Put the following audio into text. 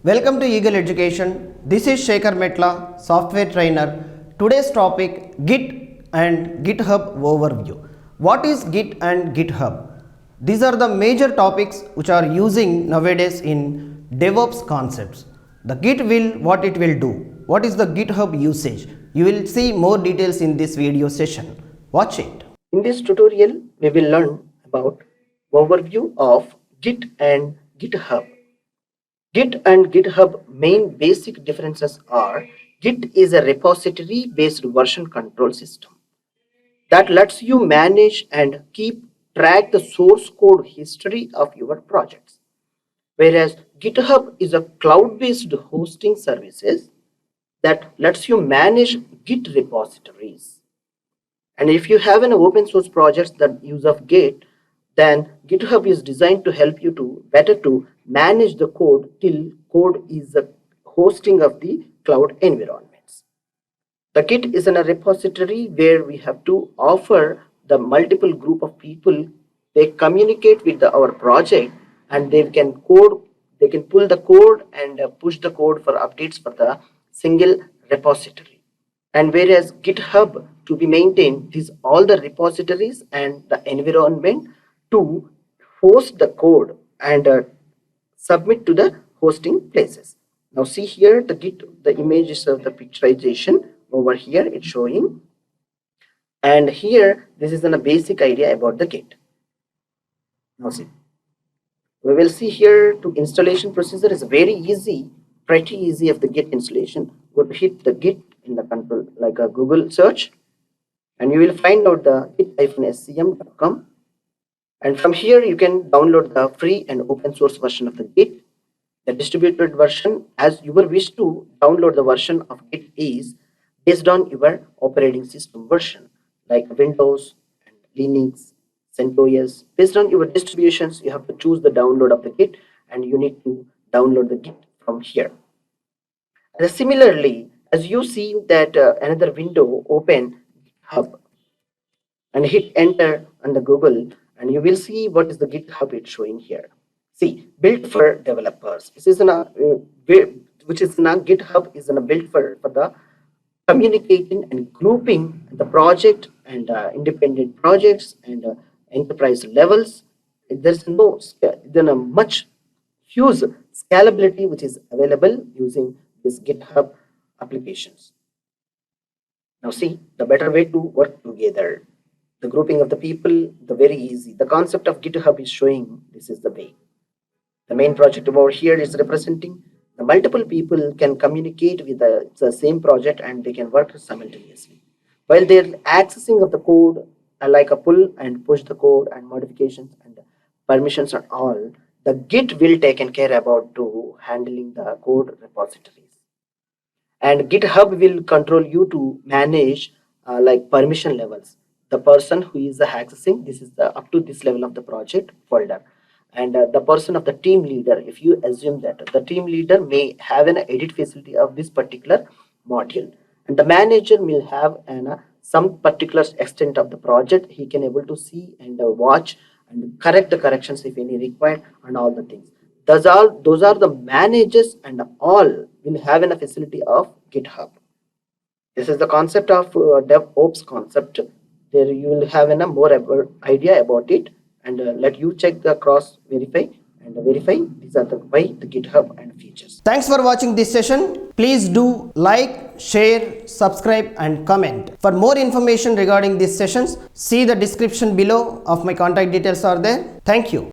Welcome to Eagle Education. This is Shekhar Metla, software trainer. Today's topic Git and GitHub overview. What is Git and GitHub? These are the major topics which are using nowadays in DevOps concepts. The Git will what it will do. What is the GitHub usage? You will see more details in this video session. Watch it. In this tutorial, we will learn about overview of Git and GitHub. Git and GitHub main basic differences are Git is a repository based version control system that lets you manage and keep track the source code history of your projects, whereas GitHub is a cloud-based hosting services that lets you manage Git repositories. And if you have an open source project that use of Git, then GitHub is designed to help you to better to manage the code till code is the hosting of the cloud environments. The Git is in a repository where we have to offer the multiple group of people. They communicate with our project and they can pull the code and push the code for updates for the single repository. And whereas GitHub to be maintained these all the repositories and the environment to host the code and submit to the hosting places. Now see here the Git, the images of the picturization over here it's showing, and here this is a basic idea about the Git. Now see, we will see here to installation procedure is very easy, pretty easy of the Git installation. Go to hit the Git in the control like a Google search, and you will find out the git-scm.com. And from here you can download the free and open source version of the Git. The distributed version, as you will wish to download the version of Git, is based on your operating system version like Windows and Linux, CentOS. Based on your distributions, you have to choose the download of the Git and you need to download the Git from here. And similarly, as you see that another window open GitHub and hit enter on the Google, and you will see what is the GitHub it's showing here. See, built for developers. This is GitHub is built for the communicating and grouping the project and independent projects and enterprise levels. There's much huge scalability which is available using this GitHub applications. Now see, the better way to work together. The grouping of the people, the very easy. The concept of GitHub is showing this is the way. The main project over here is representing the multiple people can communicate with the same project and they can work simultaneously. While they're accessing of the code, like a pull and push the code and modifications and permissions and all, the Git will taken care about to handling the code repositories. And GitHub will control you to manage like permission levels. The person who is accessing, this is the up to this level of the project folder, and the person of the team leader, if you assume that the team leader may have an edit facility of this particular module, and the manager will have some particular extent of the project, he can able to see and watch and correct the corrections if any required and all the things. Those are the managers and all will have a facility of GitHub. This is the concept of DevOps concept. There you will have a more idea about it, and let you check the cross verify and verify these are the GitHub and features. Thanks for watching this session. Please do like, share, subscribe and comment. For more information regarding these sessions, see the description below of my contact details are there. Thank you.